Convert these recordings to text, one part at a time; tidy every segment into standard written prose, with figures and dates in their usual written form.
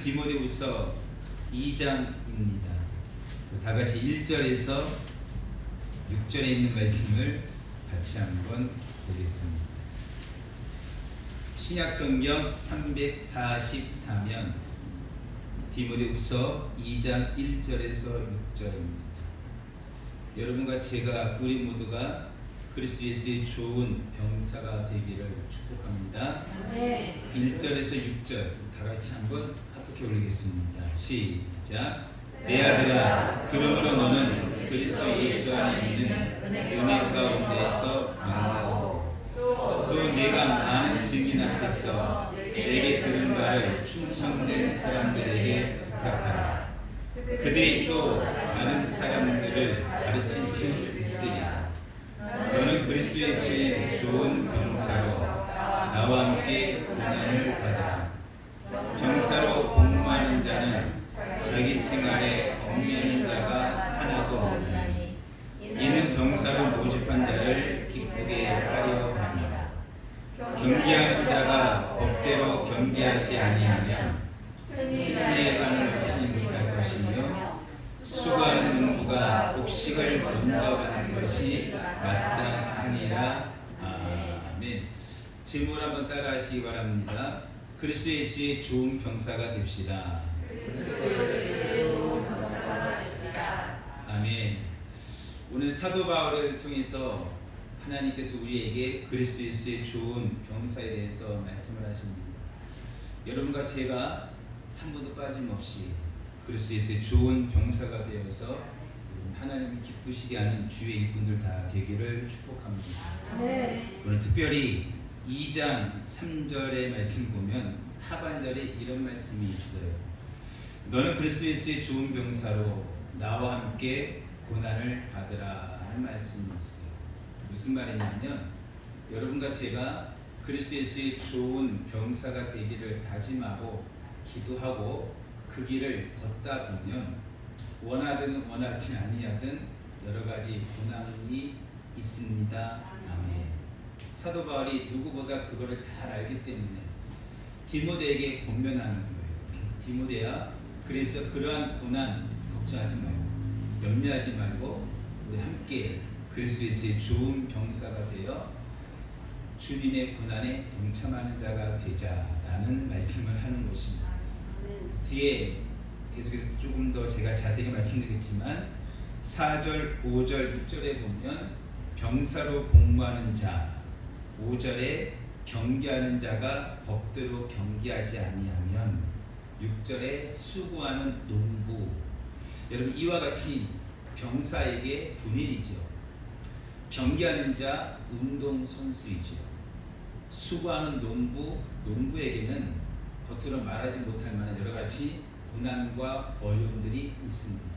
디모데후서 2장입니다. 다 같이 1절에서 6절에 있는 말씀을 같이 한번 보겠습니다. 신약성경 344면 디모데후서 2장 1절에서 6절입니다. 여러분과 제가 우리 모두가 그리스도 예수의 좋은 병사가 되기를 축복합니다. 네. 1절에서 6절 다 같이 한번 합독해 올리겠습니다. 시작. 내 아들아, 그러므로 너는 그리스도 예수 안에 있는 은혜 가운데서 강하고 또 내가 많은 증인 앞에서 내게 들은 바를 충성된 사람들에게 부탁하라. 그들이 또 다른 사람들을 가르칠 수 있으리라. 너는 그리스도 예수의 좋은 병사로 나와 함께 고난을 받아라. 병사로 복무하는 자는 자기 생활에 얽매이는 자가 하나도 없나니 이는 병사로 모집한 자를 기쁘게 하려 함이라. 경계하는 자가 법대로 경계하지 아니하면 승리의 관을 얻지 못할 것이며 수고하는 농부가 곡식을 먼저 받는 것이 마땅하니라. 아멘. 제목을 한번 따라 하시기 바랍니다. 그리스도 예수의 좋은 병사가 됩시다. 아멘. 오늘 사도 바울을 통해서 하나님께서 우리에게 그리스도 예수의 좋은 병사에 대해서 말씀을 하십니다. 여러분과 제가 한 번도 빠짐없이 그리스도 예수의 좋은 병사가 되어서 하나님을 기쁘시게 하는 주의 일꾼들 다 되기를 축복합니다. 네. 오늘 특별히 2장 3절의 말씀 보면 하반절에 이런 말씀이 있어요. 너는 그리스도 예수의 좋은 병사로 나와 함께 고난을 받으라는 말씀이 있어요. 무슨 말이냐면 여러분과 제가 그리스도 예수의 좋은 병사가 되기를 다짐하고 기도하고 그 길을 걷다 보면 원하든 원하지 아니하든 여러 가지 고난이 있습니다. 아멘. 사도 바울이 누구보다 그거를 잘 알기 때문에 디모데에게 권면하는 거예요. 디모데야, 그래서 그러한 고난 걱정하지 말고 염려하지 말고 우리 함께 그리스도 예수의 좋은 병사가 되어 주님의 고난에 동참하는 자가 되자라는 말씀을 하는 것입니다. 뒤에 계속해서 조금 더 제가 자세히 말씀드리겠지만 4절, 5절, 6절에 보면 병사로 복무하는 자, 5절에 경계하는 자가 법대로 경계하지 아니하면 6절에 수고하는 농부. 여러분 이와 같이 병사에게 군인이죠. 경계하는 자 운동선수이죠. 수고하는 농부에게는 겉으로 말하지 못할 만한 여러 가지 고난과 어려움들이 있습니다.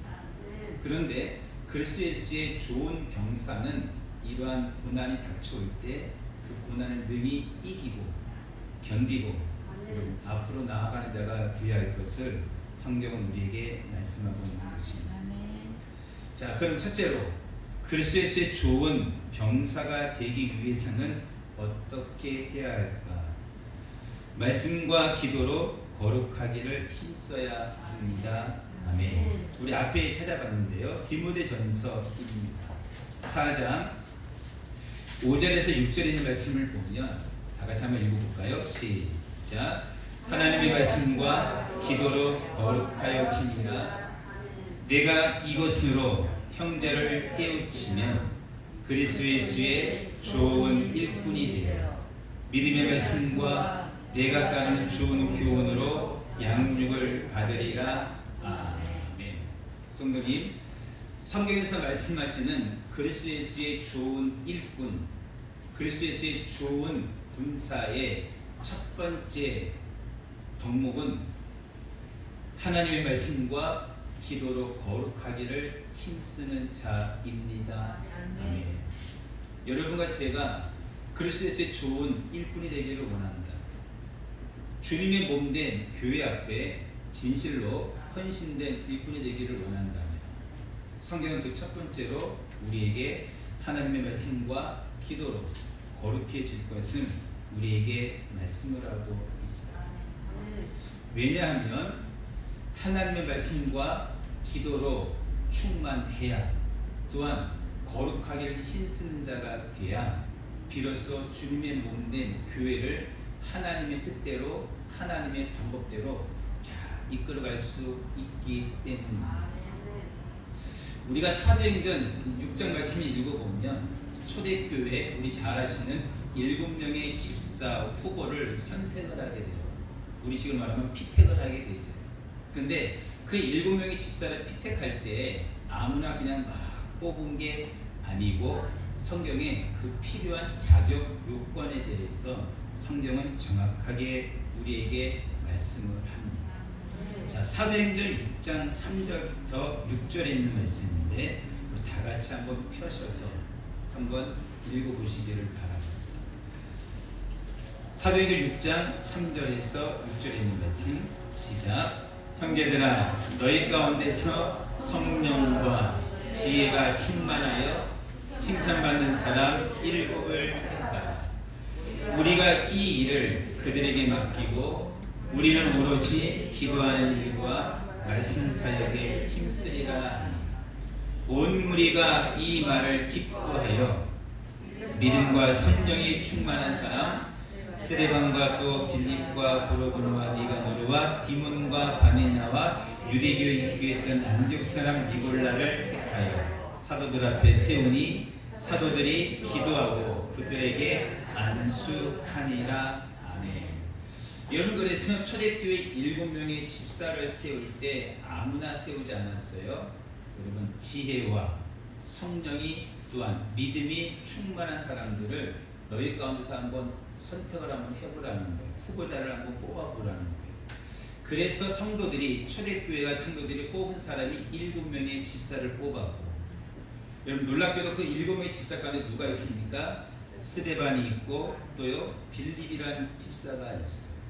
그런데 그리스도 예수의 좋은 병사는 이러한 고난이 닥쳐올 때 그 고난을 능히 이기고 견디고 그리고 앞으로 나아가는 자가 되어야 할 것을 성경은 우리에게 말씀하고 있는 것입니다. 자, 그럼 첫째로 그리스도 예수의 좋은 병사가 되기 위해서는 어떻게 해야 할까? 말씀과 기도로 거룩하기를 힘써야 합니다. 아멘. 우리 앞에 찾아봤는데요. 디모데전서입니다. 4장 5절에서 6절에 있는 말씀을 보면 다 같이 한번 읽어볼까요? 시작. 하나님의 말씀과 기도로 거룩하여 지니라. 내가 이것으로 형제를 깨우치면 그리스도 예수의 좋은 일꾼이 되어 믿음의 말씀과 내가 따르는 좋은 교훈으로 양육을 받으리라. 아멘. 성도님, 성경에서 말씀하시는 그리스도 예수의 좋은 일꾼, 그리스도 예수의 좋은 군사의 첫 번째 덕목은 하나님의 말씀과 기도로 거룩하기를 힘쓰는 자입니다. 아멘. 여러분과 제가 그리스도 예수의 좋은 일꾼이 되기를 원한다. 주님의 몸된 교회 앞에 진실로 헌신된 일꾼이 되기를 원한다면 성경은 그 첫 번째로 우리에게 하나님의 말씀과 기도로 거룩해질 것은 우리에게 말씀을 하고 있습니다. 왜냐하면 하나님의 말씀과 기도로 충만해야, 또한 거룩하기를 힘쓰는 자가 돼야 비로소 주님의 몸된 교회를 하나님의 뜻대로, 하나님의 방법대로 이끌어갈 수 있기 때문입니다. 우리가 사도행전 6장 말씀을 읽어보면 초대교회, 우리 잘 아시는 7명의 집사 후보를 선택을 하게 돼요. 우리 지금 말하면 피택을 하게 되죠. 근데 그 7명의 집사를 피택할 때 아무나 그냥 막 뽑은 게 아니고, 성경에 그 필요한 자격 요건에 대해서 성경은 정확하게 우리에게 말씀을 합니다. 자, 사도행전 6장 3절부터 6절에 있는 말씀인데 우리 다 같이 한번 펴셔서 한번 읽어보시기를 바랍니다. 사도행전 6장 3절에서 6절에 있는 말씀 시작. 형제들아, 너희 가운데서 성령과 지혜가 충만하여 칭찬받는 사람 7을 택하라. 우리가 이 일을 그들에게 맡기고 우리는 오로지 기도하는 일과 말씀 사역에 힘쓰리라 하니, 온 무리가 이 말을 기뻐하여 믿음과 성령이 충만한 사람 스데반과 또 빌립과 브로그노와 니가노르와 디몬과 바니나와 유대교에 입교했던 안디옥 사람 니골라를 택하여 사도들 앞에 세우니 사도들이 기도하고 그들에게 안수하니라. 아멘. 여러분, 그래서 초대교회 7명의 집사를 세울 때 아무나 세우지 않았어요. 여러분, 지혜와 성령이 또한 믿음이 충만한 사람들을 너희 가운데서 한번 선택을 한번 해보라는 거예요. 후보자를 한번 뽑아보라는 거예요. 그래서 성도들이, 초대교회가 성도들이 뽑은 사람이 7명의 집사를 뽑았고, 여러분 놀랍게도 그 7명의 집사 가운데 누가 있습니까? 스데반이 있고 또요 빌립이라는 집사가 있어요.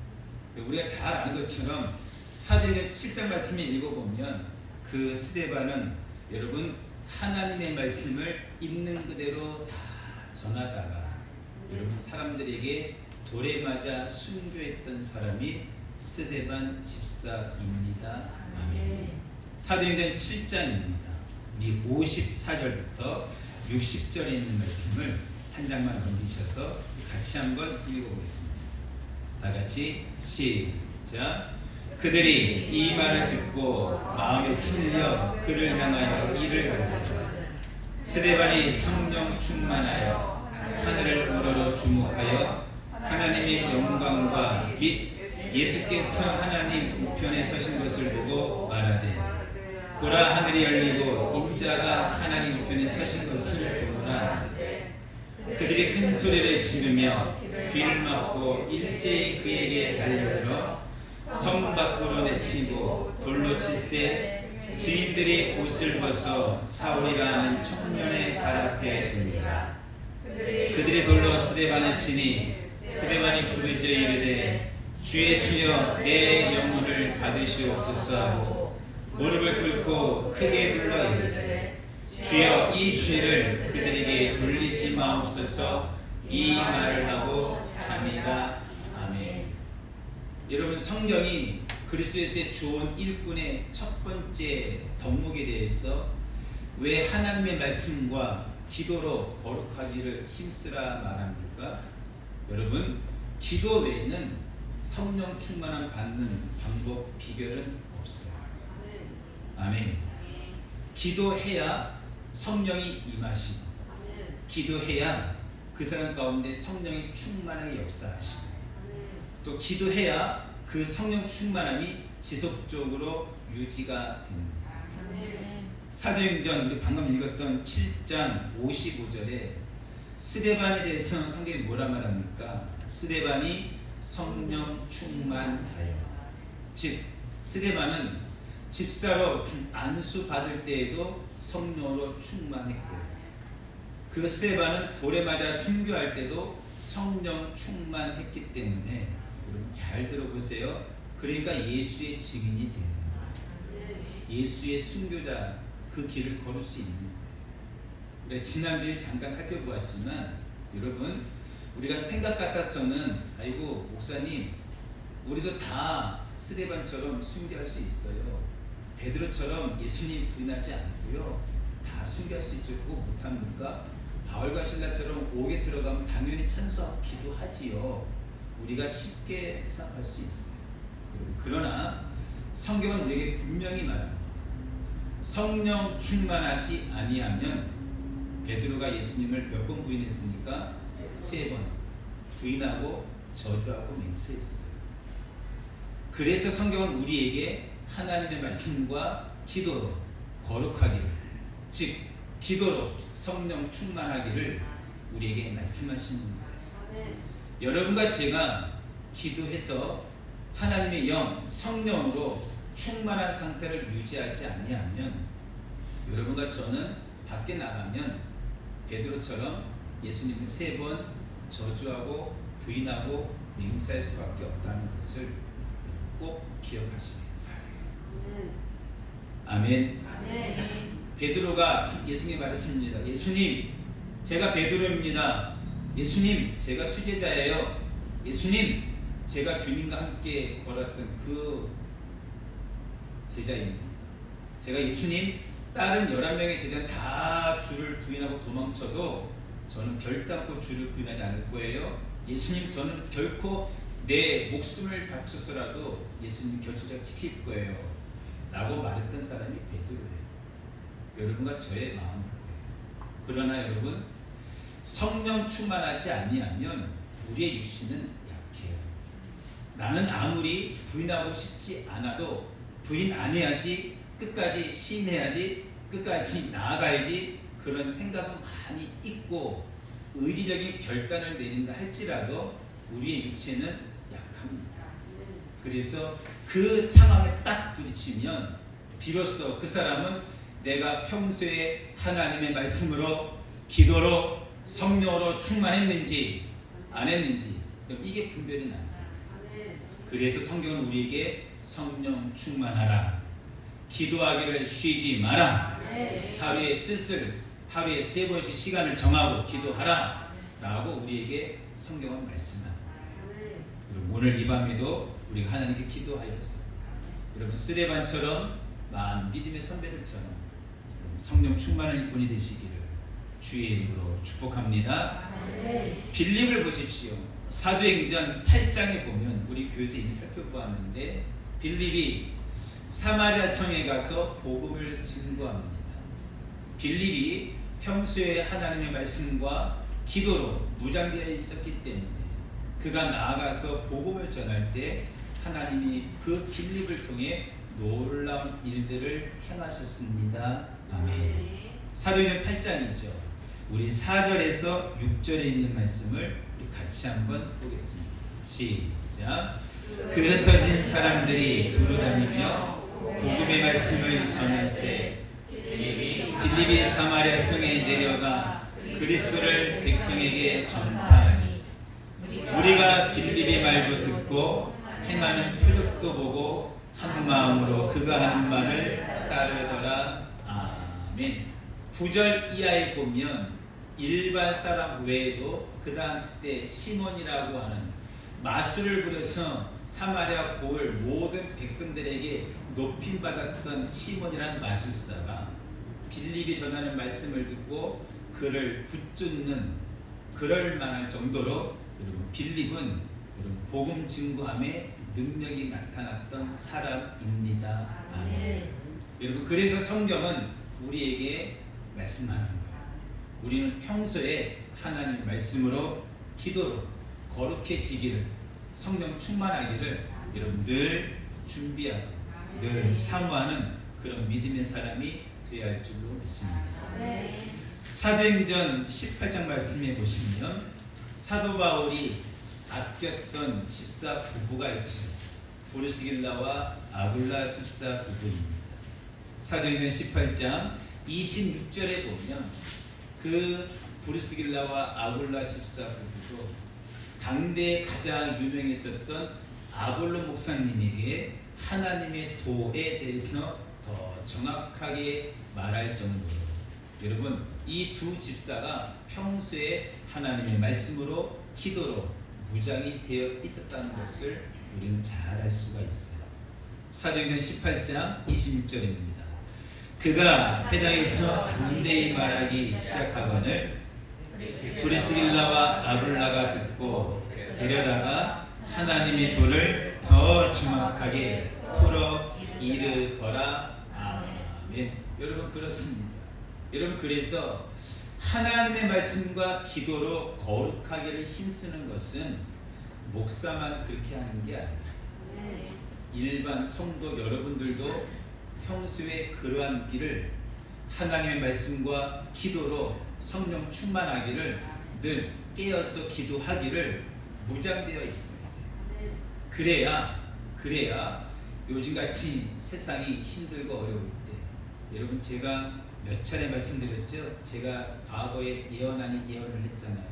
우리가 잘 아는 것처럼 사도행전 7장 말씀을 읽어보면 그 스데반은 여러분 하나님의 말씀을 있는 그대로 다 전하다가 여러분 사람들에게 돌에 맞아 순교했던 사람이 스데반 집사입니다. 아멘. 사도행전 7장입니다. 우리 54절부터 60절에 있는 말씀을 한 장만 넘기셔서 같이 한번 읽어보겠습니다. 다 같이 시작. 그들이 이 말을 듣고 마음에 찔려 그를 향하여 이를 알고, 스데반이 성령 충만하여 하늘을 우러러 주목하여 하나님의 영광과 및 예수께서 하나님 우편에 서신 것을 보고 말하되, 보라, 하늘이 열리고 인자가 하나님 우편에 서신 것을 보노라. 그들이 큰 소리를 지르며 귀를 막고 일제히 그에게 달려들어 성 밖으로 내치고 돌로 칠세 지인들이 옷을 벗어 사울이라 하는 청년의 발 앞에 듭니다. 그들이 돌로 스데반을 치니 스데반이 부르짖어 이르되, 주 예수여 내 영혼을 받으시옵소서 하고 무릎을 꿇고 크게 불러 이르되, 주여 이 죄를 그들에게 돌리지 마옵소서. 이 말을 하고 잠이라. 아멘. 여러분, 성경이 그리스도 예수의 좋은 일꾼의 첫 번째 덕목에 대해서 왜 하나님의 말씀과 기도로 거룩하기를 힘쓰라 말합니까? 여러분, 기도 외에는 성령 충만함 받는 방법, 비결은 없어요. 아멘. 기도해야 성령이 임하시고, 기도해야 그 사람 가운데 성령이 충만하게 역사하시고, 또 기도해야 그 성령 충만함이 지속적으로 유지가 됩니다. 사도행전 우리 방금 읽었던 7장 55절에 스데반에 대해서는 성경이 뭐라 말합니까? 스데반이 성령 충만하여, 즉 스데반은 집사로 안수 받을 때에도 성령으로 충만했고, 그 스데반은 돌에 맞아 순교할 때도 성령 충만했기 때문에, 여러분 잘 들어보세요. 그러니까 예수의 증인이 되는 거예요. 예수의 순교자, 그 길을 걸을 수 있는 거예요. 우리가 지난주에 잠깐 살펴보았지만, 여러분 우리가 생각 같아서는 아이고 목사님 우리도 다 스데반처럼 숭배할 수 있어요. 베드로처럼 예수님 부인하지 않고요. 다 숭배할 수 있죠. 그거 못합니까? 바울과 신라처럼 옥에 들어가면 당연히 찬송하고 기도하지요. 우리가 쉽게 생각할 수 있어요. 그러나 성경은 우리에게 분명히 말합니다. 성령 충만하지 아니하면, 베드로가 예수님을 몇 번 부인했습니까? 3번 부인하고 저주하고 맹세했어요. 그래서 성경은 우리에게 하나님의 말씀과 기도로 거룩하기를, 즉 기도로 성령 충만하기를 우리에게 말씀하시는 거예요. 여러분과 제가 기도해서 하나님의 영, 성령으로 충만한 상태를 유지하지 아니하면, 여러분과 저는 밖에 나가면 베드로처럼 예수님을 3번 저주하고 부인하고 맹세할 수밖에 없다는 것을 꼭 기억하시기 바랍니다. 아멘. 베드로가 예수님께 말했습니다. 예수님, 제가 베드로입니다. 예수님, 제가 수제자예요. 예수님, 제가 주님과 함께 걸었던 그 제자입니다. 제가 예수님, 다른 11명의 제자는 다 주를 부인하고 도망쳐도 저는 결단코 주를 부인하지 않을 거예요. 예수님, 저는 결코 내 목숨을 바쳐서라도 예수님 곁을 지킬 거예요. 라고 말했던 사람이 베드로예요. 여러분과 저의 마음일 거예요. 그러나 여러분, 성령 충만하지 아니하면 우리의 육신은 약해요. 나는 아무리 부인하고 싶지 않아도 부인 안 해야지, 끝까지 시인해야지, 끝까지 나아가야지, 그런 생각은 많이 있고 의지적인 결단을 내린다 할지라도 우리의 육체는 약합니다. 그래서 그 상황에 딱 부딪히면 비로소 그 사람은 내가 평소에 하나님의 말씀으로, 기도로, 성령으로 충만했는지 안 했는지, 이게 분별이 납니다. 그래서 성경은 우리에게 성령 충만하라, 기도하기를 쉬지 마라, 하루의 뜻을 하루에 3번씩 시간을 정하고 기도하라 라고 우리에게 성경은 말씀합니다. 여러분, 오늘 이 밤에도 우리가 하나님께 기도하였어. 여러분, 스데반처럼 많은 믿음의 선배들처럼 성령 충만한 분이 되시기를 주의 이름으로 축복합니다. 빌립을 보십시오. 사도행전 8장에 보면 우리 교회에서 이미 살펴보았는데, 빌립이 사마리아 성에 가서 복음을 증거합니다. 빌립이 평소에 하나님의 말씀과 기도로 무장되어 있었기 때문에 그가 나아가서 복음을 전할 때 하나님이 그 빌립을 통해 놀라운 일들을 행하셨습니다. 아멘. 사도행전 8장이죠. 우리 4절에서 6절에 있는 말씀을 우리 같이 한번 보겠습니다. 시작. 그 흩어진 사람들이 두루 다니며 복음의 말씀을 전할세, 빌립이 사마리아 성에 내려가 그리스도를 백성에게 전파하니, 우리가 빌립의 말도 듣고 행하는 표적도 보고 한 마음으로 그가 하는 말을 따르더라. 아멘. 9절 이하에 보면 일반 사람 외에도 그 당시 때 시몬이라고 하는 마술을 부려서 사마리아 고을 모든 백성들에게 높임받았던 시몬이라는 마술사가 빌립이 전하는 말씀을 듣고 그를 붙잡는 그럴 만할 정도로, 여러분, 빌립은 여러분 복음 증거함에 능력이 나타났던 사람입니다. 아멘. 여러분, 그래서 성경은 우리에게 말씀하는 거예요. 우리는 평소에 하나님의 말씀으로, 기도로 거룩해지기를, 성령 충만하기를 여러분 늘 준비하고 늘 사모하는 그런 믿음의 사람이 되어야 할 줄로 믿습니다. 사도행전 18장 말씀에 보시면 사도 바울이 아꼈던 집사 부부가 있죠. 브리스길라와 아굴라 집사 부부입니다. 사도행전 18장 26절에 보면 그 브리스길라와 아굴라 집사 부부도 당대에 가장 유명했었던 아볼로 목사님에게 하나님의 도에 대해서 더 정확하게 말할 정도로, 여러분, 이 두 집사가 평소에 하나님의 말씀으로, 기도로 무장이 되어 있었다는 것을 우리는 잘 알 수가 있어요. 사도행전 18장 26절입니다. 그가 회당에서 담대히 말하기 시작하거늘 브리스길라와 아굴라가 듣고 데려다가 하나님의 도를 더 정확하게 풀어 이르더라. 아멘. 여러분 그렇습니다. 여러분 그래서 하나님의 말씀과 기도로 거룩하기를 힘쓰는 것은 목사만 그렇게 하는 게 아니에요. 일반 성도 여러분들도 평소에 그러한 일을 하나님의 말씀과 기도로 성령 충만하기를 늘 깨어서 기도하기를 무장되어 있습니다. 그래야 요즘같이 세상이 힘들고 어려울 때, 여러분 제가 몇 차례 말씀드렸죠. 제가 과거에 예언 아닌 예언을 했잖아요.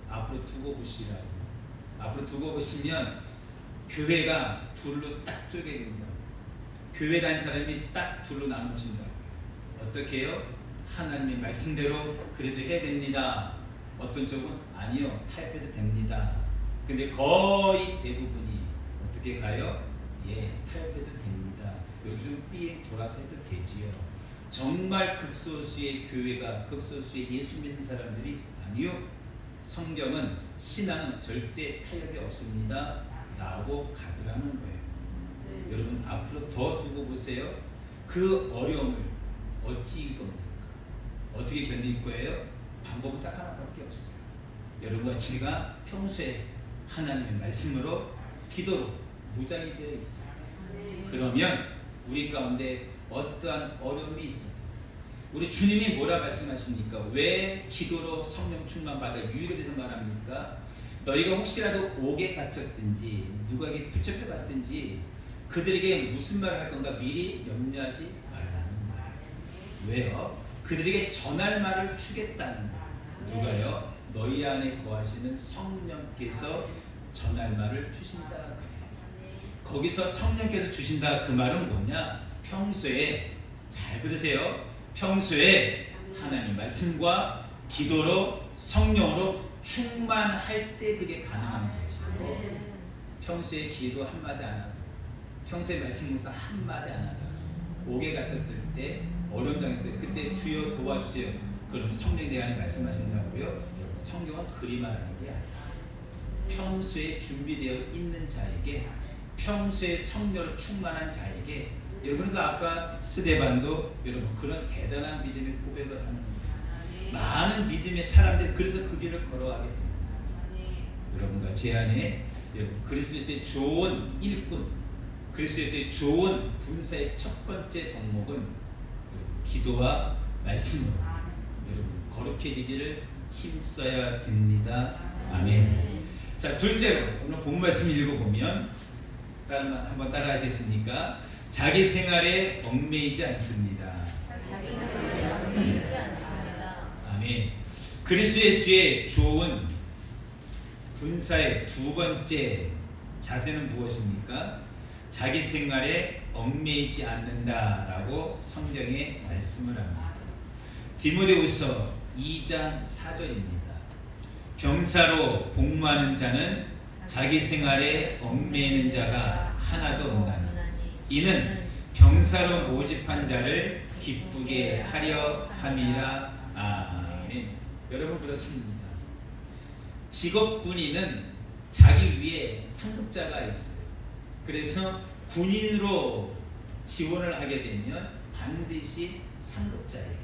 앞으로 두고 보시라고. 앞으로 두고 보시면 교회가 둘로 딱 쪼개진다. 교회 다닌 사람이 딱 둘로 나눠진다. 어떻게 해요? 하나님의 말씀대로 그래도 해야 됩니다. 어떤 쪽은 아니요, 타협해도 됩니다. 근데 거의 대부분이 어떻게 가요? 예, 타협해도 됩니다. 여기 좀 삐 돌아서 해도 되지요. 정말 극소수의 교회가, 극소수의 예수 믿는 사람들이 아니요, 성경은, 신앙은 절대 타협이 없습니다 라고 가더라는 거예요. 여러분 앞으로 더 두고 보세요. 그 어려움을 어찌 이길 겁니까? 어떻게 견딜 거예요? 방법은 딱 하나밖에 없어요. 여러분과 제가 평소에 하나님의 말씀으로 기도로 무장이 되어 있습니다. 그러면 우리 가운데 어떠한 어려움이 있습니다. 우리 주님이 뭐라 말씀하십니까? 왜 기도로 성령 충만 받아 유익에 대해서 말합니까? 너희가 혹시라도 옥에 갇혔든지 누구에게 붙잡혀 갔든지 그들에게 무슨 말을 할 건가 미리 염려하지 말라는 거예요. 왜요? 그들에게 전할 말을 주겠다는 거예요. 누가요? 너희 안에 거하시는 성령께서 전할 말을 주신다 그래요. 거기서 성령께서 주신다 그 말은 뭐냐? 평소에, 잘 들으세요, 평소에 하나님 말씀과 기도로 성령으로 충만할 때 그게 가능한 거죠. 평소에 기도 한마디 안 하고 평소에 말씀 묵상 한마디 안 하고 옥에 갇혔을 때, 어려움 당했을 때 그때 주여 도와주세요. 그럼 성령이 내 안에 말씀하신다고요? 여러분 성경은 그리 말하는 게 아니에요. 평소에 준비되어 있는 자에게, 평소에 성령으로 충만한 자에게, 여러분 그 아까 스데반도 여러분 그런 대단한 믿음의 고백을 하는 거예요. 많은 믿음의 사람들이 그래서 그 길을 걸어가게 됩니다. 여러분과 제 안에 그리스도의 좋은 일꾼, 그리스도의 좋은 군사의 첫 번째 덕목은 여러분 기도와 말씀으로 여러분 거룩해지기를 힘써야 됩니다. 아멘. 자, 둘째로 오늘 본 말씀 읽어보면 한번 따라 하시겠습니까? 자기 생활에 얽매이지 않습니다. 아멘. 그리스도 예수의 좋은 군사의 두 번째 자세는 무엇입니까? 자기 생활에 얽매이지 않는다라고 성경에 말씀을 합니다. 디모데후서 2장 4절입니다. 병사로 복무하는 자는 자기 생활에 얽매이는 자가 하나도 없나니 이는 병사로 모집한 자를 기쁘게 하려 함이라. 아멘. 여러분 그렇습니다. 직업 군인은 자기 위에 상급자가 있어요. 그래서 군인으로 지원을 하게 되면 반드시 상급자에게,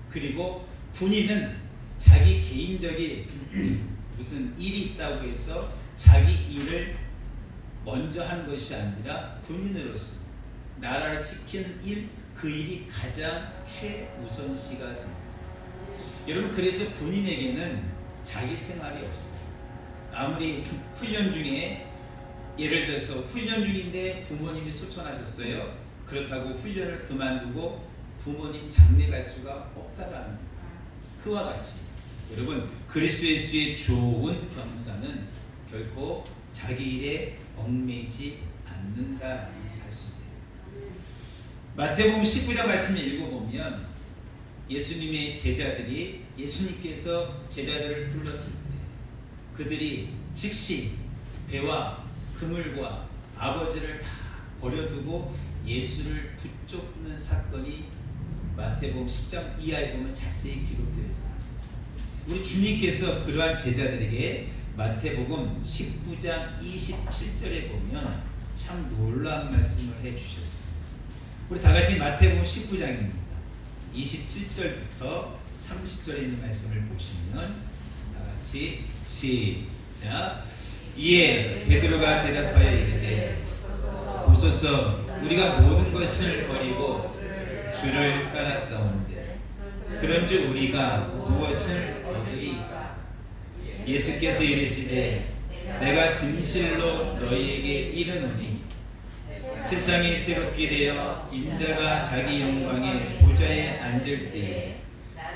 그리고 군인은 자기 개인적인 무슨 일이 있다고 해서 자기 일을 먼저 하는 것이 아니라 군인으로서 나라를 지키는 일, 그 일이 가장 최우선시가 됩니다. 여러분 그래서 군인에게는 자기 생활이 없어요. 아무리 훈련 중에, 예를 들어서 훈련 중인데 부모님이 소천하셨어요. 그렇다고 훈련을 그만두고 부모님 장례 갈 수가 없다라는 거예요. 그와 같이 여러분 그리스도 예수의 좋은 병사는 결코 자기 일에 얽매이지 않는다는 사실이에요. 마태복음 19장 말씀을 읽어보면 예수님의 제자들이, 예수님께서 제자들을 불렀을 때 그들이 즉시 배와 그물과 아버지를 다 버려두고 예수를 붙잡는 사건이 마태복음 10장 이하에 보면 자세히 기록되어 있습니다. 우리 주님께서 그러한 제자들에게 마태복음 19장 27절에 보면 참 놀라운 말씀을 해주셨어요. 우리 다같이 마태복음 19장입니다. 27절부터 30절에 있는 말씀을 보시면 다같이 시작. 이에 베드로가 대답하여 이르되 보소서 우리가 모든 것을 버리고 주를 따랐사온데 그런즉 우리가 무엇을 얻으리까? 예수께서 이르시되 내가 진실로 너희에게 이르노니 세상이 새롭게 되어 인자가 자기 영광의 보좌에 앉을 때에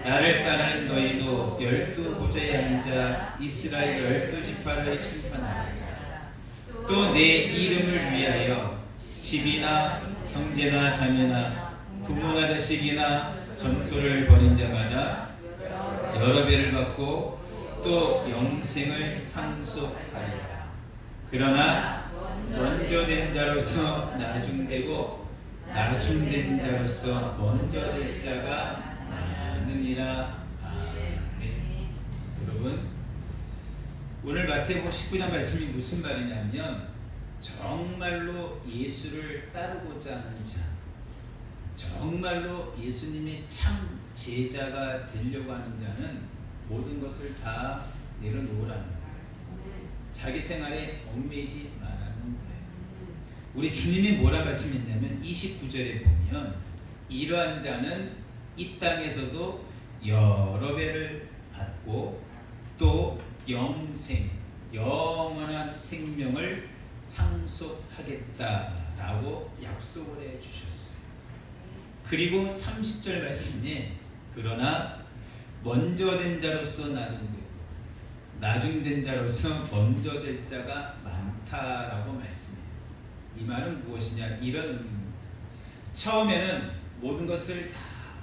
나를 따르는 너희도 12 보좌에 앉아 이스라엘 12지파를 심판하리라. 또 내 이름을 위하여 집이나 형제나 자매나 부모나 자식이나 전투를 벌인 자마다 여러 배를 받고 또 영생을 상속하리라. 그러나 먼저 된 자로서 나중되고 나중된 자로서 먼저 될 자가 많으니라. 아멘. 여러분, 오늘 마태복음 19장 말씀이 무슨 말이냐면 정말로 예수를 따르고자 하는 자, 정말로 예수님의 참 제자가 되려고 하는 자는 모든 것을 다 내려놓으라는 거예요. 자기 생활에 얽매이지 말라는 거예요. 우리 주님이 뭐라 말씀했냐면 29절에 보면 이러한 자는 이 땅에서도 여러 배를 받고 또 영생, 영원한 생명을 상속하겠다라고 약속을 해 주셨어요. 그리고 30절 말씀에 그러나 먼저 된 자로서 나중되고 나중된 자로서 먼저 될 자가 많다라고 말씀해요. 이 말은 무엇이냐? 이런 의미입니다. 처음에는 모든 것을 다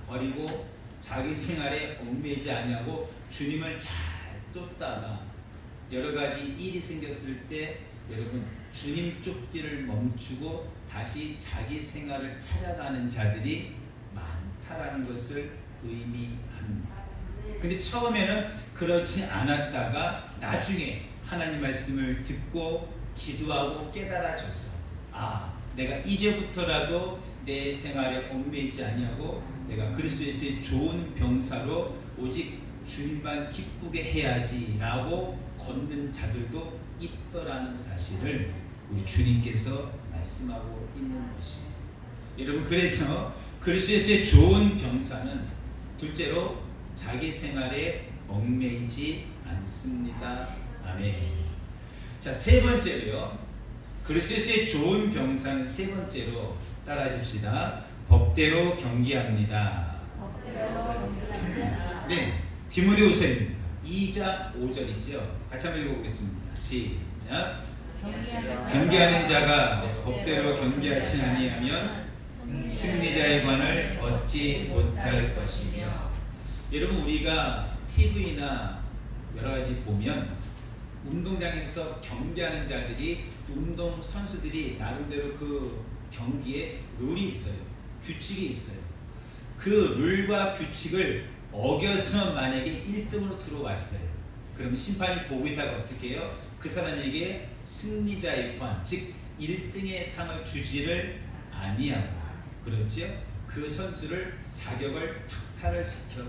버리고 자기 생활에 얽매이지 아니하고 주님을 잘 쫓다가 여러 가지 일이 생겼을 때 여러분 주님 쫓기를 멈추고 다시 자기 생활을 찾아가는 자들이 많다라는 것을 의미합니다. 근데 처음에는 그렇지 않았다가 나중에 하나님 말씀을 듣고 기도하고 깨달아졌어. 내가 이제부터라도 내 생활에 얽매이지 아니하고 내가 그리스도의 좋은 병사로 오직 주님만 기쁘게 해야지라고 걷는 자들도 있더라는 사실을 우리 주님께서 말씀하고 있는 것입니다. 여러분, 그래서 그리스도의 좋은 병사는 둘째로 자기 생활에 얽매이지 않습니다. 아멘. 자, 세 번째로요. 그리스도의 좋은 병사는 세 번째로 따라하십시다. 법대로 경계합니다. 네, 디모데후서입니다. 2장 5절이죠. 같이 한번 읽어보겠습니다. 시작. 경계하는 자가 법대로 경계하지 아니하면 승리자의 관을 얻지 못할 것이며. 여러분, 우리가 TV나 여러 가지 보면 운동장에서 경기하는 자들이 운동 선수들이 나름대로 그 경기에 룰이 있어요. 규칙이 있어요. 그 룰과 규칙을 어겨서 만약에 1등으로 들어왔어요. 그러면 심판이 보고 있다가 어떻게 해요? 그 사람에게 승리자의 관, 즉 1등의 상을 주지를 아니하고, 그렇지요? 그 선수를 자격을 박탈을 시켜.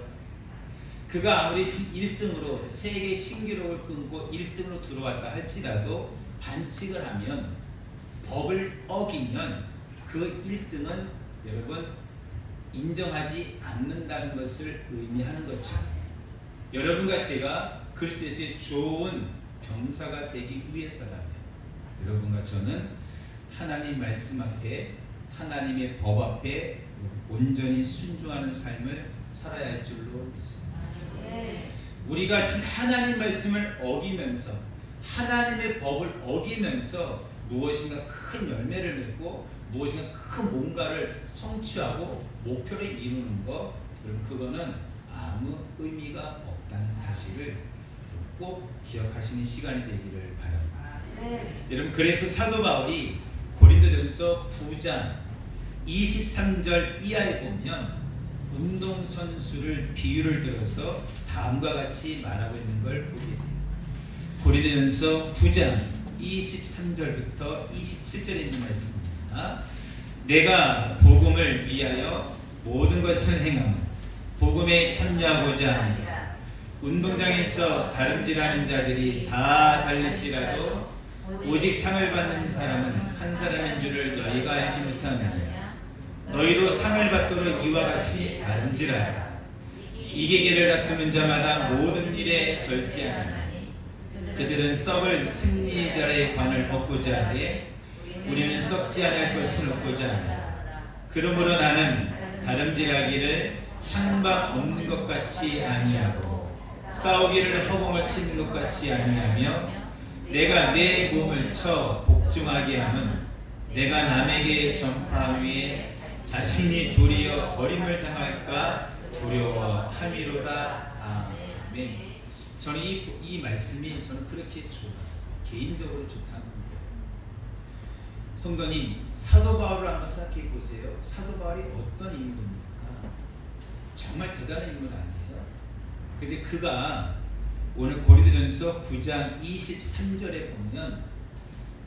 그가 아무리 1등으로 세계 신기록을 끊고 1등으로 들어왔다 할지라도 반칙을 하면, 법을 어기면 그 1등은 여러분 인정하지 않는다는 것을 의미하는 것처럼, 여러분과 제가 그리스도의 좋은 병사가 되기 위해서라면 여러분과 저는 하나님 말씀 앞에, 하나님의 법 앞에 온전히 순종하는 삶을 살아야 할 줄로 믿습니다. 우리가 하나님 말씀을 어기면서, 하나님의 법을 어기면서 무엇인가 큰 열매를 맺고 무엇인가 큰 뭔가를 성취하고 목표를 이루는 것, 그거는 아무 의미가 없다는 사실을 꼭 기억하시는 시간이 되기를 바랍니다. 여러분, 그래서 사도 바울이 고린도전서 9장 23절 이하에 보면 운동선수를 비유를 들어서 다음과 같이 말하고 있는 걸 보게 돼요. 고린도전서 9장 23절부터 27절에 있는 말씀입니다. 내가 복음을 위하여 모든 것을 행하며 복음에 참여하고자 하느라 운동장에서 다름질하는 자들이 다 달릴지라도 오직 상을 받는 사람은 한 사람인 줄을 너희가 알지 못하느냐. 너희도 상을 받도록 이와 같이 다름질하라. 이기기를 다투는 자마다 모든 일에 절제하나니 그들은 썩을 승리자의 관을 벗고자 하되 우리는 썩지 않을 것을 얻고자 하나. 그러므로 나는 다름질하기를 향방 없는 것 같이 아니하고 싸우기를 허공을 치는 것 같이 아니하며 내가 내 몸을 쳐 복종하게 함은 내가 남에게 전파하기에 자신이 도리어 버림을 당할까 두려워함이로다. 아멘. 저는 이 말씀이 저는 그렇게 좋아요. 개인적으로 좋다는 거예요. 성도님, 사도 바울을 한번 생각해 보세요. 사도 바울이 어떤 인물입니까? 정말 대단한 인물 아니에요? 근데 그가 오늘 고린도전서 9장 23절에 보면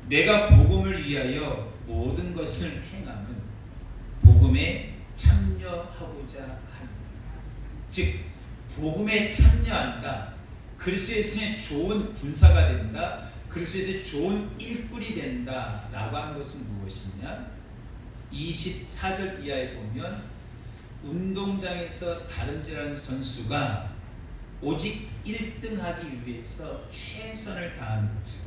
내가 복음을 위하여 모든 것을 행함은 복음에 참여하고자 하니, 즉 복음에 참여한다. 그리스도의 좋은 군사가 된다. 그리스도의 좋은 일꾼이 된다 라고 하는 것은 무엇이냐? 24절 이하에 보면 운동장에서 다름질하는 선수가 오직 1등 하기 위해서 최선을 다하는 거죠.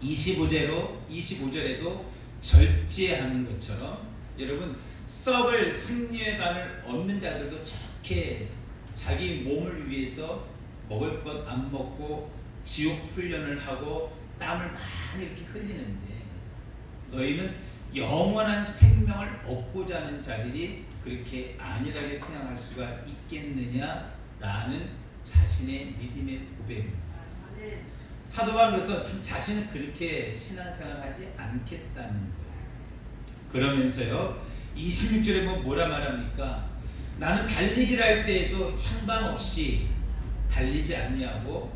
25절에도 절제하는 것처럼 여러분, 썩을 승리의 감을 얻는 자들도 저렇게 자기 몸을 위해서 먹을 것 안 먹고 지옥 훈련을 하고 땀을 많이 이렇게 흘리는데, 너희는 영원한 생명을 얻고자 하는 자들이 그렇게 안일하게 생각할 수가 있겠느냐라는 자신의 믿음의 고백입니다. 사도 바울은 자신은 그렇게 신앙생활을 하지 않겠다는 거예요. 그러면서요 26절에 뭐라 말합니까? 나는 달리기를 할 때에도 향방 없이 달리지 아니하고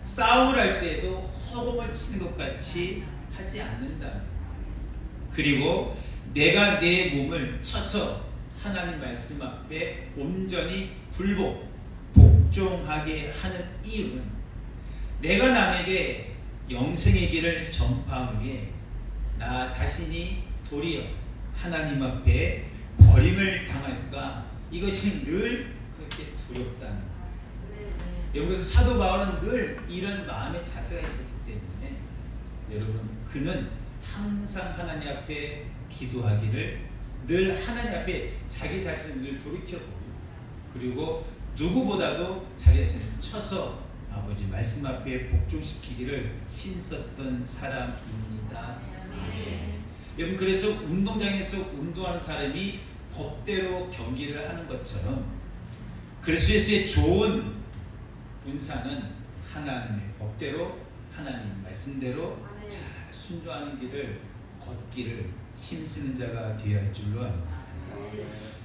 싸움을 할 때에도 허공을 치는 것 같이 하지 않는다는 거예요. 그리고 내가 내 몸을 쳐서 하나님 말씀 앞에 온전히 복종하게 하는 이유는 내가 남에게 영생의 길을 전파하기 위해 나 자신이 도리어 하나님 앞에 버림을 당할까, 이것이 늘 그렇게 두렵다는 거예요. 여기서 사도 바울은 늘 이런 마음의 자세가 있었기 때문에 여러분, 그는 항상 하나님 앞에 기도하기를, 늘 하나님 앞에 자기 자신을 늘 돌이켜보고, 그리고 누구보다도 자기 자신을 쳐서 아버지 말씀 앞에 복종시키기를 힘썼던 사람입니다. 여러분, 그래서 운동장에서 운동하는 사람이 법대로 경기를 하는 것처럼 그리스도의 좋은 군사는 하나님의 법대로, 하나님 말씀대로 잘 순종하는 길을 걷기를 힘쓰는 자가 되어야 할 줄로 압니다.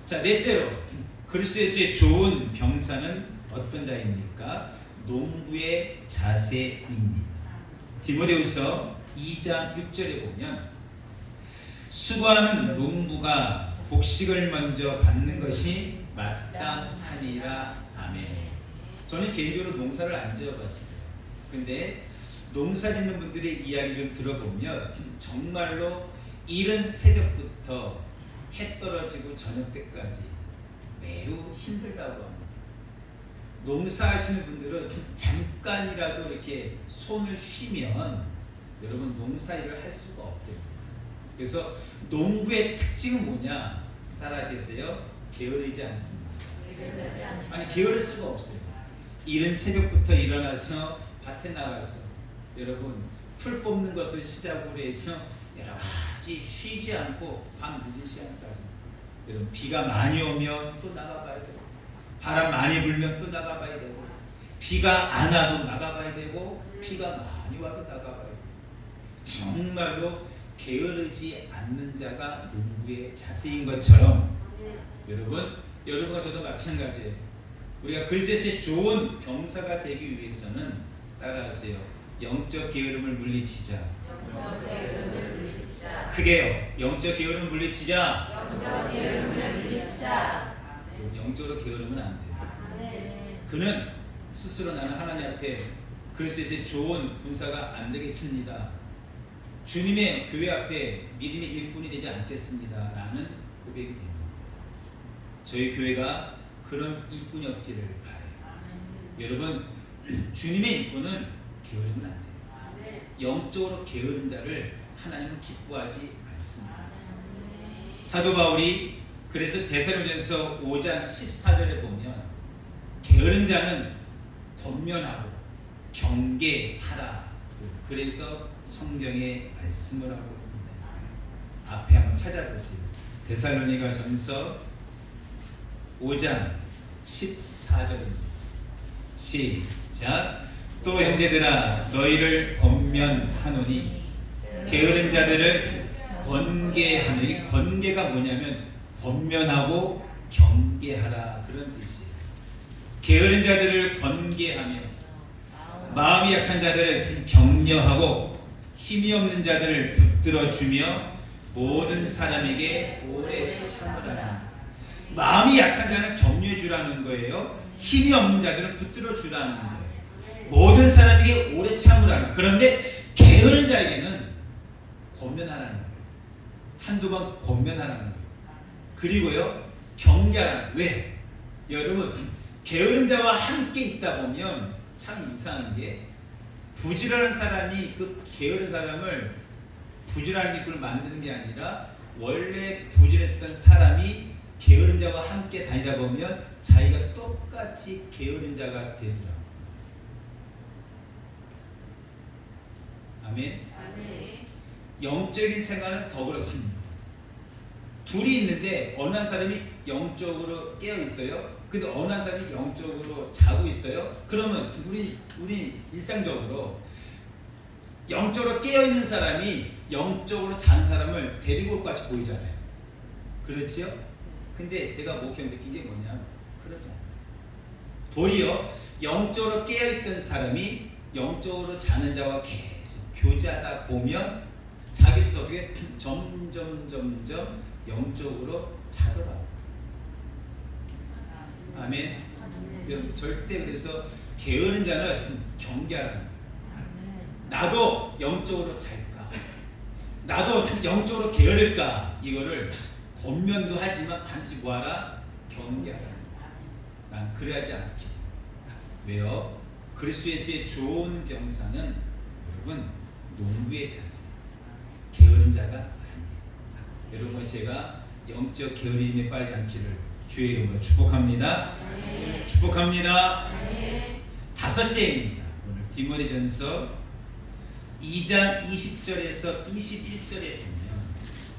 자, 넷째로 그리스도의 좋은 병사는 어떤 자입니까? 농부의 자세입니다. 디모데후서 2장 6절에 보면 수고하는 농부가 곡식을 먼저 받는 것이 마땅하니라. 아멘. 저는 개인적으로 농사를 안 지어봤어요. 근데 농사 짓는 분들의 이야기를 들어보면 정말로 이른 새벽부터 해 떨어지고 저녁 때까지 매우 힘들다고 합니다. 농사하시는 분들은 잠깐이라도 이렇게 손을 쉬면 여러분 농사일을 할 수가 없대요. 그래서 농부의 특징은 뭐냐? 따라 하시겠어요? 게으르지 않습니다. 아니, 게으를 수가 없어요. 이른 새벽부터 일어나서 밭에 나가서 여러분 풀 뽑는 것을 시작으로 해서 여러 가지 쉬지 않고 밤 늦은 시간까지, 여러분 비가 많이 오면 또 나가봐야 되고, 바람 많이 불면 또 나가봐야 되고, 비가 안 와도 나가봐야 되고, 비가 많이 와도 나가봐야 되고, 정말로 게으르지 않는 자가 농부의 자세인 것처럼 여러분과 저도 마찬가지예요. 우리가 그리스도의 좋은 병사가 되기 위해서는 따라하세요. 영적 게으름을 물리치자. 크게요. 영적 게으름을 물리치자. 영적으로 게으르면 안 돼요. 그는 스스로 나는 하나님 앞에 그리스도의 좋은 군사가 안 되겠습니다. 주님의 교회 앞에 믿음의 일꾼이 되지 않겠습니다. 라는 고백이 됩니다. 저희 교회가 그런 일꾼이 없기를 바라요. 여러분, 주님의 일꾼은 게으르면 안 돼요. 영적으로 게으른 자를 하나님은 기뻐하지 않습니다. 사도 바울이 그래서 데살로니가전서 5장 14절에 보면 게으른 자는 권면하고 경계하라. 그래서 성경에 말씀을 하고 있는 거예요. 앞에 한번 찾아보세요. 데살로니가전서 5장 14절입니다. 시작. 또 형제들아 너희를 권면하노니 게으른 자들을 권계하노니, 권계가 뭐냐면 권면하고 경계하라 그런 뜻이에요. 게으른 자들을 권계하며 마음이 약한 자들을 격려하고 힘이 없는 자들을 붙들어 주며 모든 사람에게 오래 참으라. 마음이 약한 자는 격려해 주라는 거예요. 힘이 없는 자들을 붙들어 주라는 거예요. 모든 사람에게 오래 참으라는. 그런데 게으른 자에게는 권면하라는 거예요. 한두 번 권면하라는 거예요. 그리고요 경계하라는. 왜? 여러분, 게으른 자와 함께 있다 보면 참 이상한 게, 부지런한 사람이 그 게으른 사람을 부지런한 일꾼을 만드는 게 아니라 원래 부지런했던 사람이 게으른 자와 함께 다니다 보면 자기가 똑같이 게으른 자가 되더라. 아멘. 영적인 생활은 더 그렇습니다. 둘이 있는데 어느 한 사람이 영적으로 깨어 있어요. 근데 어느 한 사람이 영적으로 자고 있어요. 그러면 우리 일상적으로 영적으로 깨어 있는 사람이 영적으로 잔 사람을 데리고 올 것 같이 보이잖아요. 그렇지요? 근데 제가 목격 느낀 게 뭐냐면 그러지 않아요. 도리어 영적으로 깨어 있던 사람이 영적으로 자는 자와 계속 교제하다 보면 자기 스스로 어떻게 점점 영적으로 자더라고요. 아멘. 여러분, 절대 그래서 게으른 자는 경계하라는 거예요. 나도 영적으로 잘까? 나도 영적으로 게으를까? 이거를 권면도 하지만 반드시 뭐하라? 경계하라. 난 그래야지 않게. 왜요? 그리스도 예수의 좋은 병사는 여러분 농부의 자세. 게으른 자가 아니에요. 여러분, 제가 영적 게으름에 빠지지 않기를 주의 이름으로 축복합니다. 축복합니다. 다섯째입니다. 오늘 디모데전서 2장 20절에서 21절에 보면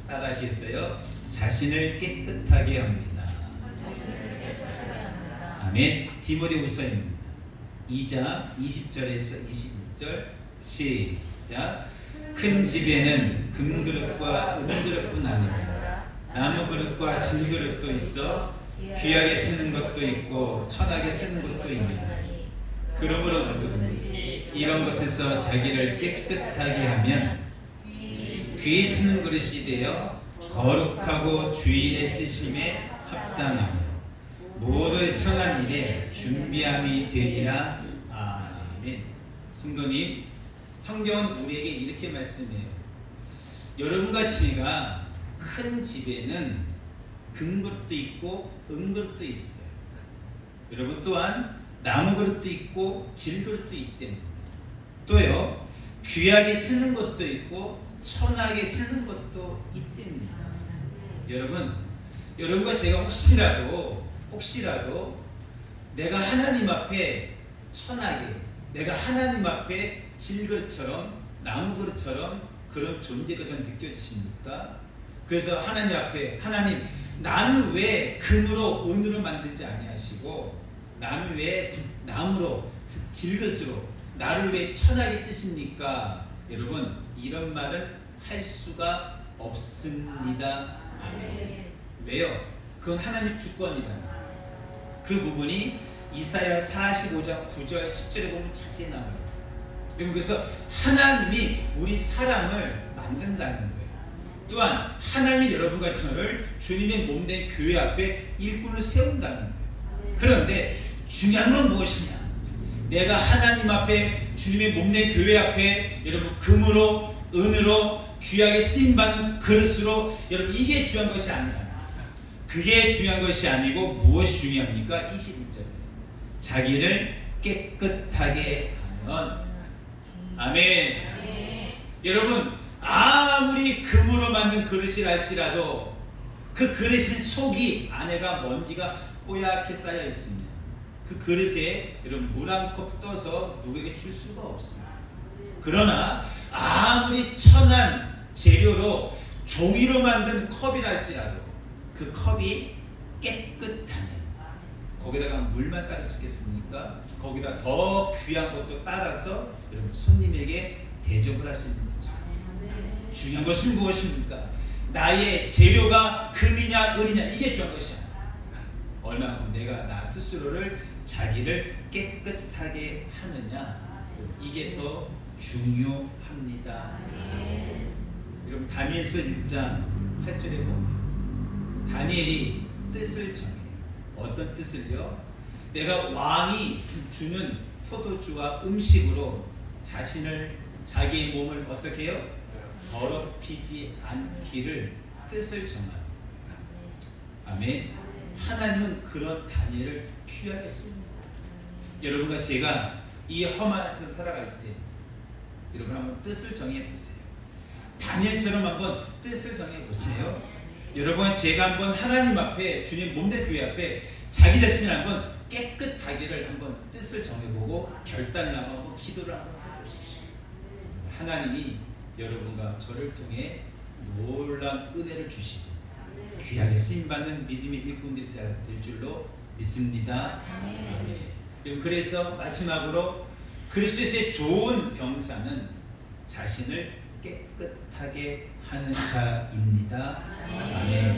따라하시겠어요? 자신을 깨끗하게 합니다. 아멘. 디모데후서입니다. 2장 20절에서 21절 시작. 큰 집에는 금그릇과 은그릇뿐 아니라 나무그릇과 진그릇도 있어 귀하게 쓰는 것도 있고 천하게 쓰는 것도 있느니라. 그러므로 누구든지 이런 것에서 자기를 깨끗하게 하면 귀 쓰는 그릇이 되어 거룩하고 주일에 쓰심에 합당하며 모든 선한 일에 준비함이 되리라. 아멘. 성도님, 성경은 우리에게 이렇게 말씀해요. 여러분과 제가 큰 집에는 금그릇도 있고 은그릇도 있어요. 여러분 또한 나무그릇도 있고 질그릇도 있답니다. 또요 귀하게 쓰는 것도 있고 천하게 쓰는 것도 있답니다. 여러분과 제가 혹시라도 내가 하나님 앞에 천하게, 내가 하나님 앞에 질그릇처럼 나무그릇처럼 그런 존재가 좀 느껴지십니까? 그래서 하나님 앞에, 하나님 나는 왜 금으로 은으로 만들지 아니하시고 나는 왜 나무로 질그릇으로 나를 왜 천하게 쓰십니까? 여러분, 이런 말은 할 수가 없습니다. 아멘. 왜요? 그건 하나님의 주권이라는 그 부분이 이사야 45장 9절 10절에 보면 자세히 나와 있어. 그래서 하나님이 우리 사람을 만든다는 거예요. 또한 하나님이 여러분과 저를 주님의 몸된 교회 앞에 일꾼을 세운다는 거예요. 그런데 중요한 건 무엇이냐? 내가 하나님 앞에 주님의 몸된 교회 앞에 여러분 금으로 은으로 귀하게 쓰임받는 그릇으로 여러분 이게 중요한 것이 아니라 그게 중요한 것이 아니고 무엇이 중요합니까? 21절 자기를 깨끗하게 하면 아멘. 여러분 아무리 금으로 만든 그릇이랄지라도 그 그릇의 속이 안에가 먼지가 뽀얗게 쌓여 있습니다. 그 그릇에 여러분 물 한 컵 떠서 누구에게 줄 수가 없어요. 그러나 아무리 천한 재료로 종이로 만든 컵이랄지라도 그 컵이 깨끗하면 거기다가 물만 따를 수 있겠습니까? 거기다 더 귀한 것도 따라서 여러분 손님에게 대접을 할 수 있는 거죠. 중요한 것은 무엇입니까? 나의 재료가 금이냐 은이냐 이게 중요한 것이 아니야. 얼마만큼 내가 나 스스로를 자기를 깨끗하게 하느냐 이게 더 중요합니다. 여러분 다니엘서 1장 8절에 보면 다니엘이 뜻을 정해요. 어떤 뜻을요? 내가 왕이 주는 포도주와 음식으로 자기의 몸을 어떻게 해요? 더럽히지 않기를 뜻을 정합니다. 아멘. 하나님은 그런 다니엘을 귀하게 씁니다. 여러분과 제가 이 험한 세상 살아갈 때 여러분 한번 뜻을 정해 보세요. 다니엘처럼 한번 뜻을 정해 보세요. 여러분 제가 한번 하나님 앞에 주님 몸된 교회 앞에 자기 자신을 한번 깨끗하기를 한번 뜻을 정해보고 결단을 하고 기도를 한번 해보십시오. 하나님이 여러분과 저를 통해 놀라운 은혜를 주시고 귀하게 쓰임받는 믿음의 일꾼들이 될 줄로 믿습니다. 아멘. 그래서 마지막으로 그리스도의 좋은 병사는 자신을 깨끗하게 하는 자입니다. 아멘.